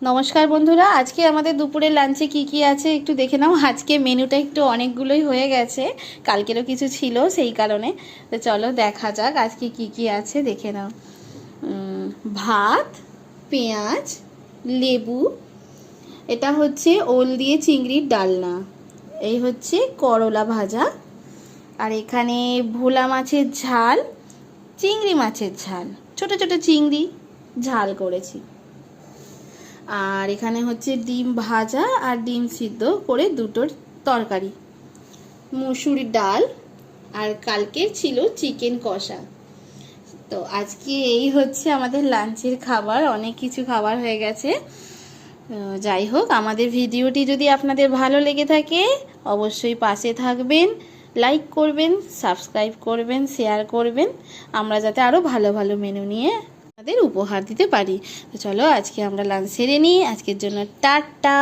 নমস্কার বন্ধুরা, আজকে আমাদের দুপুরের লাঞ্চে কি আছে একটু দেখে নাও। আজকে মেনুটা একটু অনেকগুলোই হয়ে গেছে, কালকেরও কিছু ছিল সেই কারণে। তো চলো দেখা যাক আজকে কি আছে দেখে নাও। ভাত, পেঁয়াজ, লেবু, এটা হচ্ছে ওল দিয়ে চিংড়ির ডালনা, এই হচ্ছে করলা ভাজা, আর এখানে ভোলা মাছের ঝাল, চিংড়ি মাছের ঝাল, ছোট ছোট চিংড়ি ঝাল করেছি, আর এখানে হচ্ছে ডিম ভাজা আর ডিম সিদ্ধ করে দুটোর তরকারি, মুসুর ডাল, আর কালকে ছিল চিকেন কষা। তো আজকে এই হচ্ছে আমাদের লাঞ্চের খাবার, অনেক কিছু খাবার হয়ে গেছে। যাই হোক, আমাদের ভিডিওটি যদি আপনাদের ভালো লেগে থাকে অবশ্যই পাশে থাকবেন, লাইক করবেন, সাবস্ক্রাইব করবেন, শেয়ার করবেন, আমরা যাতে আরও ভালো ভালো মেনু নিয়ে আপনাদের উপহার দিতে পারি। তো চলো আজকে আমরা লাঞ্চ সেরে নিই, আজকের জন্য টাটা।